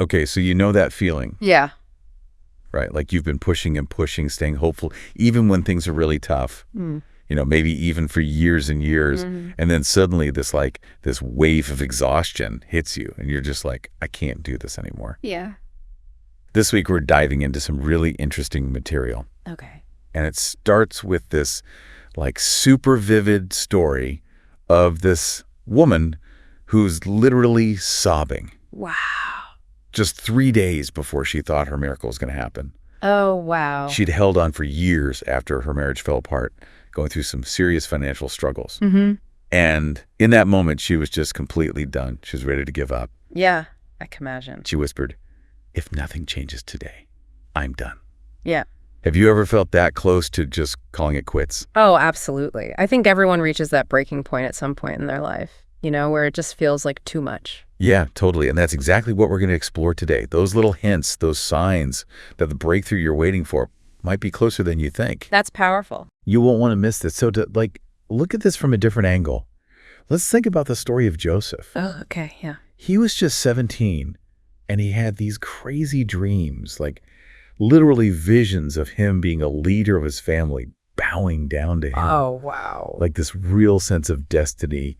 Okay, so you know that feeling, Yeah. right? Like you've been pushing and pushing, staying hopeful, even when things are really tough, maybe even for years and years. And then suddenly this wave of exhaustion hits you and you're just like, I can't do this anymore. Yeah. This week, we're diving into some really interesting material. Okay. And it starts with this super vivid story of this woman who's literally sobbing. Wow. Just 3 days before she thought her miracle was going to happen. Oh, wow. She'd held on for years after her marriage fell apart, going through some serious financial struggles. And in that moment, she was just completely done. She was ready to give up. Yeah, I can imagine. She whispered, "If nothing changes today, I'm done." Yeah. Have you ever felt that close to just calling it quits? Oh, absolutely. I think everyone reaches that breaking point at some point in their life, where it just feels like too much. Yeah, totally. And that's exactly what we're going to explore today. Those little hints, those signs that the breakthrough you're waiting for might be closer than you think. That's powerful. You won't want to miss this. So look at this from a different angle. Let's think about the story of Joseph. Oh, okay. Yeah. He was just 17 and he had these crazy dreams, literally visions of him being a leader of his family, bowing down to him. Oh, wow. This real sense of destiny,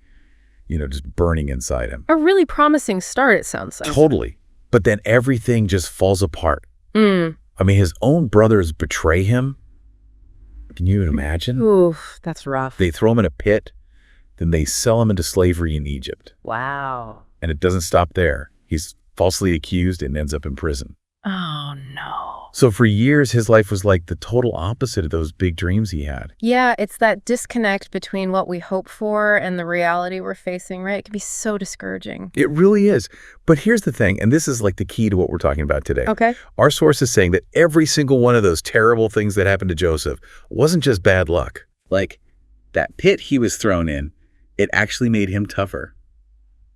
just burning inside him. A really promising start, it sounds like. Totally. But then everything just falls apart. I mean, his own brothers betray him. Can you imagine? Oof, that's rough. They throw him in a pit, then they sell him into slavery in Egypt. Wow. And it doesn't stop there. He's falsely accused and ends up in prison. Oh, no. So for years, his life was like the total opposite of those big dreams he had. Yeah, it's that disconnect between what we hope for and the reality we're facing, right? It can be so discouraging. It really is. But here's the thing, and this is the key to what we're talking about today. Okay. Our source is saying that every single one of those terrible things that happened to Joseph wasn't just bad luck. That pit he was thrown in, it actually made him tougher.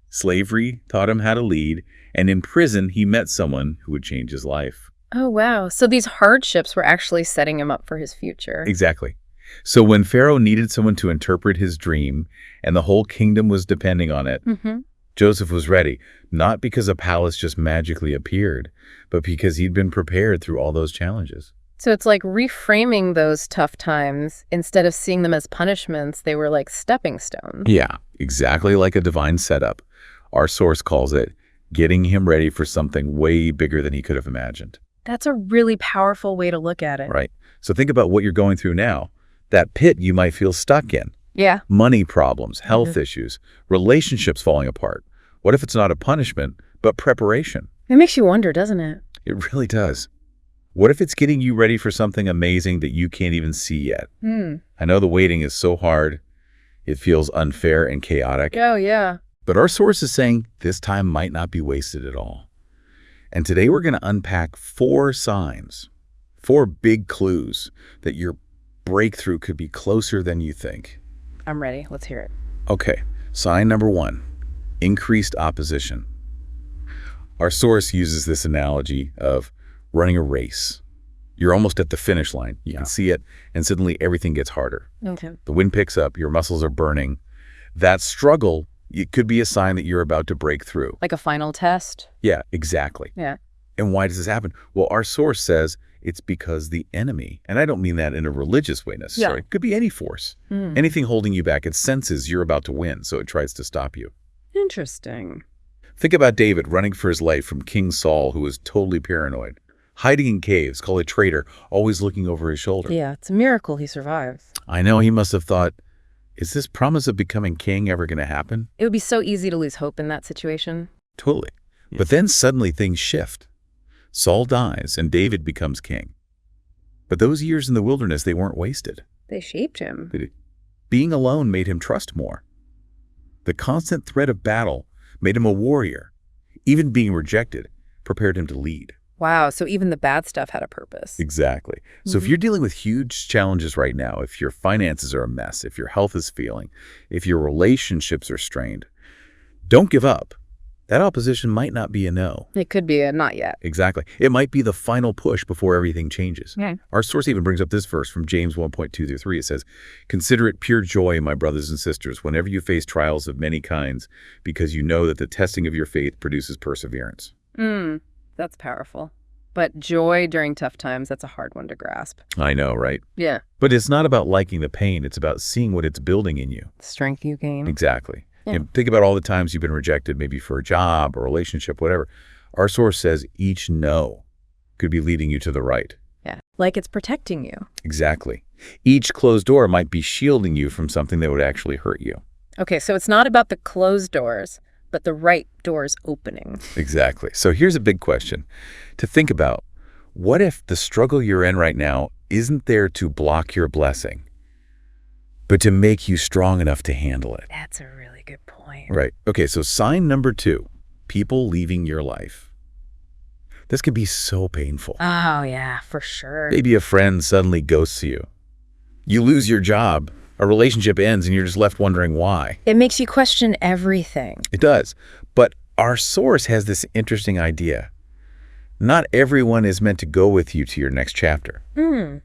Slavery taught him how to lead, and in prison, he met someone who would change his life. Oh, wow. So these hardships were actually setting him up for his future. Exactly. So when Pharaoh needed someone to interpret his dream, and the whole kingdom was depending on it, Joseph was ready, not because a palace just magically appeared, but because he'd been prepared through all those challenges. So it's like reframing those tough times. Instead of seeing them as punishments, they were like stepping stones. Yeah, exactly like a divine setup. Our source calls it getting him ready for something way bigger than he could have imagined. That's a really powerful way to look at it. Right. So think about what you're going through now. That pit you might feel stuck in. Yeah. Money problems, health issues, relationships falling apart. What if it's not a punishment, but preparation? It makes you wonder, doesn't it? It really does. What if it's getting you ready for something amazing that you can't even see yet? I know the waiting is so hard. It feels unfair and chaotic. Oh, yeah. But our source is saying this time might not be wasted at all. And today we're going to unpack 4 signs, 4 big clues that your breakthrough could be closer than you think. I'm ready. Let's hear it. Okay, sign number 1, increased opposition. Our source uses this analogy of running a race. You're almost at the finish line. You can see it, and suddenly everything gets harder. Okay. The wind picks up, your muscles are burning. That struggle, it could be a sign that you're about to break through. Like a final test? Yeah, exactly. Yeah. And why does this happen? Well, our source says it's because the enemy, and I don't mean that in a religious way necessarily. It could be any force. Anything holding you back, it senses you're about to win, so it tries to stop you. Interesting. Think about David running for his life from King Saul, who was totally paranoid. Hiding in caves, called a traitor, always looking over his shoulder. Yeah, it's a miracle he survives. I know, he must have thought, is this promise of becoming king ever going to happen? It would be so easy to lose hope in that situation. Totally. But then suddenly things shift. Saul dies and David becomes king. But those years in the wilderness, they weren't wasted. They shaped him. Being alone made him trust more. The constant threat of battle made him a warrior. Even being rejected prepared him to lead. Wow, so even the bad stuff had a purpose. Exactly. So if you're dealing with huge challenges right now, if your finances are a mess, if your health is failing, if your relationships are strained, don't give up. That opposition might not be a no. It could be a not yet. Exactly. It might be the final push before everything changes. Yeah. Our source even brings up this verse from James 1:2-3. It says, "Consider it pure joy, my brothers and sisters, whenever you face trials of many kinds, because you know that the testing of your faith produces perseverance." That's powerful. But joy during tough times, that's a hard one to grasp. I know, right? Yeah. But it's not about liking the pain. It's about seeing what it's building in you. Strength you gain. Exactly. Yeah. You know, think about all the times you've been rejected, maybe for a job or relationship, whatever. Our source says each no could be leading you to the right. Yeah. Like it's protecting you. Exactly. Each closed door might be shielding you from something that would actually hurt you. Okay, so it's not about the closed doors, but the right doors opening. Exactly. So here's a big question to think about. What if the struggle you're in right now isn't there to block your blessing, but to make you strong enough to handle it? That's a really good point. Right. Okay, so sign number 2, people leaving your life. This can be so painful. Oh, yeah, for sure. Maybe a friend suddenly ghosts you. You lose your job, a relationship ends, and you're just left wondering why. It makes you question everything. It does. But our source has this interesting idea. Not everyone is meant to go with you to your next chapter.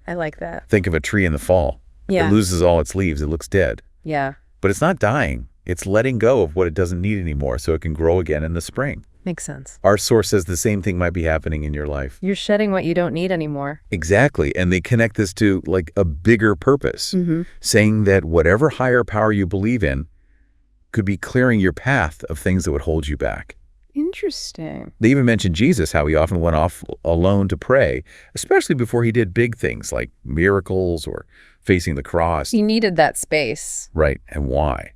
I like that. Think of a tree in the fall. Yeah. It loses all its leaves. It looks dead. Yeah, But it's not dying. It's letting go of what it doesn't need anymore so it can grow again in the spring. makes sense. Our source says the same thing might be happening in your life. You're shedding what you don't need anymore. Exactly. And they connect this to like a bigger purpose, saying that whatever higher power you believe in could be clearing your path of things that would hold you back. Interesting. They even mentioned Jesus, how he often went off alone to pray, especially before he did big things like miracles or facing the cross. He needed that space. Right. And why?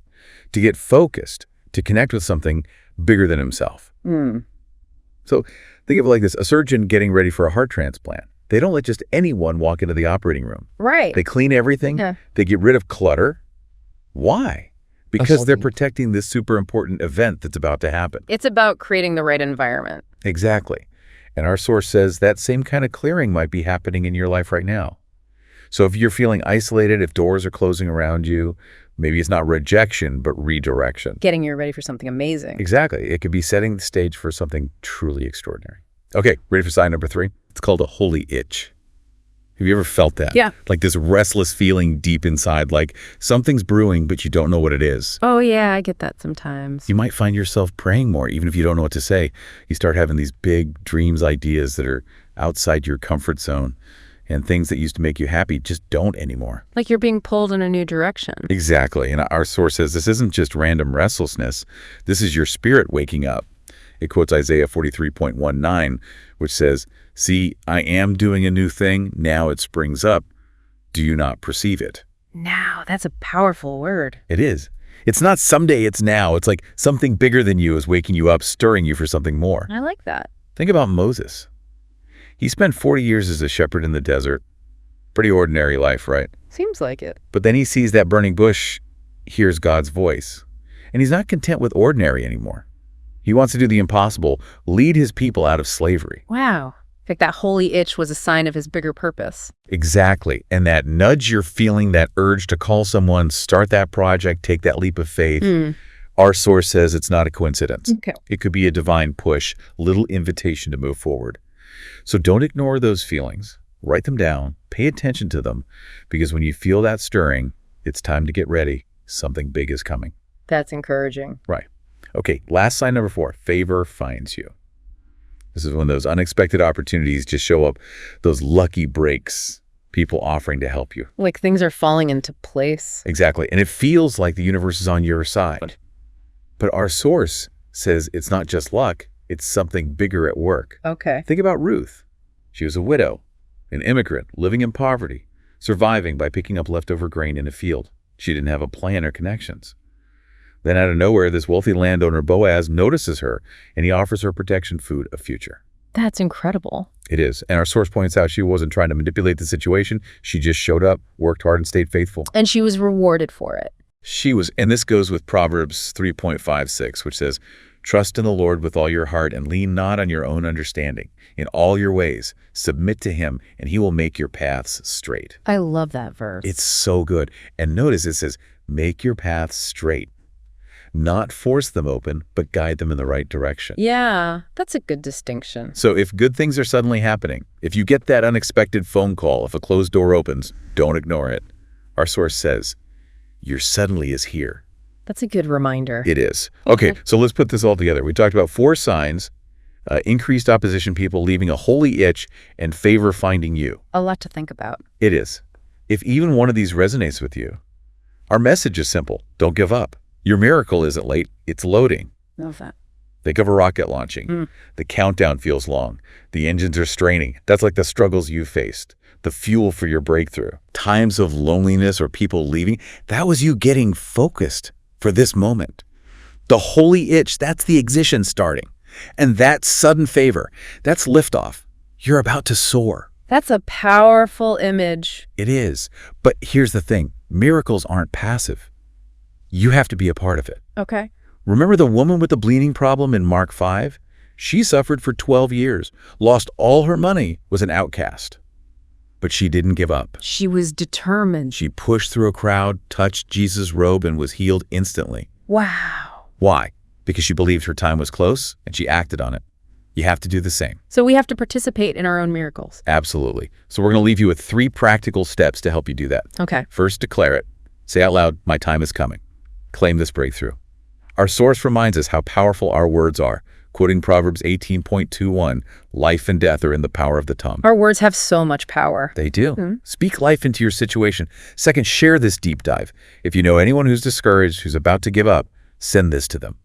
To get focused, to connect with something bigger than himself. So think of it like this, a surgeon getting ready for a heart transplant. They don't let just anyone walk into the operating room. Right. They clean everything. Yeah. They get rid of clutter. Why? Because they're Assaulting. protecting this super important event that's about to happen. It's about creating the right environment. Exactly. And our source says that same kind of clearing might be happening in your life right now. So if you're feeling isolated, if doors are closing around you, maybe it's not rejection, but redirection. Getting you ready for something amazing. Exactly. It could be setting the stage for something truly extraordinary. Okay, ready for sign number 3? It's called a holy itch. Have you ever felt that? Yeah. Like this restless feeling deep inside, like something's brewing, but you don't know what it is. Oh, yeah, I get that sometimes. You might find yourself praying more, even if you don't know what to say. You start having these big dreams, ideas that are outside your comfort zone, and things that used to make you happy just don't anymore. Like you're being pulled in a new direction. Exactly. And our source says this isn't just random restlessness. This is your spirit waking up. It quotes Isaiah 43.19, which says, "See, I am doing a new thing. Now it springs up. Do you not perceive it?" Now, that's a powerful word. It is. It's not someday, it's now. It's like something bigger than you is waking you up, stirring you for something more. I like that. Think about Moses. He spent 40 years as a shepherd in the desert. Pretty ordinary life, right? Seems like it. But then he sees that burning bush, hears God's voice, and he's not content with ordinary anymore. He wants to do the impossible, lead his people out of slavery. Wow. Like that holy itch was a sign of his bigger purpose. Exactly. And that nudge you're feeling, that urge to call someone, start that project, take that leap of faith, our source says it's not a coincidence. Okay. It could be a divine push, little invitation to move forward. So don't ignore those feelings. Write them down. Pay attention to them. Because when you feel that stirring, it's time to get ready. Something big is coming. That's encouraging. Right. Okay, last sign number 4, favor finds you. This is when those unexpected opportunities just show up, those lucky breaks, people offering to help you. Like things are falling into place. Exactly, and it feels like the universe is on your side. But our source says it's not just luck, it's something bigger at work. Okay. Think about Ruth. She was a widow, an immigrant, living in poverty, surviving by picking up leftover grain in a field. She didn't have a plan or connections. Then out of nowhere, this wealthy landowner, Boaz, notices her, and he offers her protection, food, a future. That's incredible. It is. And our source points out she wasn't trying to manipulate the situation. She just showed up, worked hard, and stayed faithful. And she was rewarded for it. She was, and this goes with Proverbs 3.56, which says, "Trust in the Lord with all your heart and lean not on your own understanding. In all your ways, submit to him, and he will make your paths straight." I love that verse. It's so good. And notice it says, make your paths straight. Not force them open, but guide them in the right direction. Yeah, that's a good distinction. So if good things are suddenly happening, if you get that unexpected phone call, if a closed door opens, don't ignore it. Our source says, your suddenly is here. That's a good reminder. It is. Okay, so let's put this all together. We talked about 4 signs Increased opposition people leaving a holy itch and favor finding you. A lot to think about. It is. If even one of these resonates with you, our message is simple. Don't give up. Your miracle isn't late. It's loading. Love that. Think of a rocket launching. The countdown feels long. The engines are straining. That's like the struggles you faced. The fuel for your breakthrough. Times of loneliness or people leaving, that was you getting focused for this moment. The holy itch, that's the ignition starting. And that sudden favor, that's liftoff. You're about to soar. That's a powerful image. It is. But here's the thing. Miracles aren't passive. You have to be a part of it. Okay. Remember the woman with the bleeding problem in Mark 5? She suffered for 12 years, lost all her money, was an outcast. But she didn't give up. She was determined. She pushed through a crowd, touched Jesus' robe, and was healed instantly. Wow. Why? Because she believed her time was close, and she acted on it. You have to do the same. So we have to participate in our own miracles. Absolutely. So we're going to leave you with 3 practical steps to help you do that. Okay. First, declare it. Say out loud, my time is coming. Claim this breakthrough. Our source reminds us how powerful our words are, quoting Proverbs 18.21, life and death are in the power of the tongue. Our words have so much power. They do. Speak life into your situation. Second, share this deep dive. If you know anyone who's discouraged, who's about to give up, send this to them.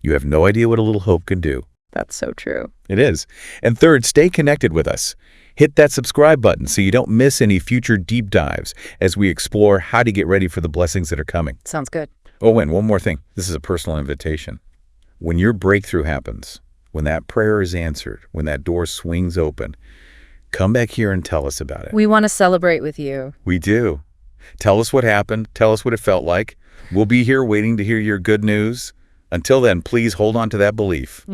You have no idea what a little hope can do. That's so true. It is. And third, stay connected with us. Hit that subscribe button so you don't miss any future deep dives as we explore how to get ready for the blessings that are coming. Sounds good. Oh, and one more thing. This is a personal invitation. When your breakthrough happens, when that prayer is answered, when that door swings open, come back here and tell us about it. We want to celebrate with you. We do. Tell us what happened. Tell us what it felt like. We'll be here waiting to hear your good news. Until then, please hold on to that belief.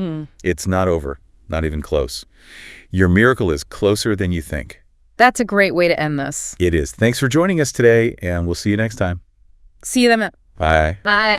It's not over, not even close. Your miracle is closer than you think. That's a great way to end this. It is. Thanks for joining us today, and we'll see you next time. See you then. Bye. Bye.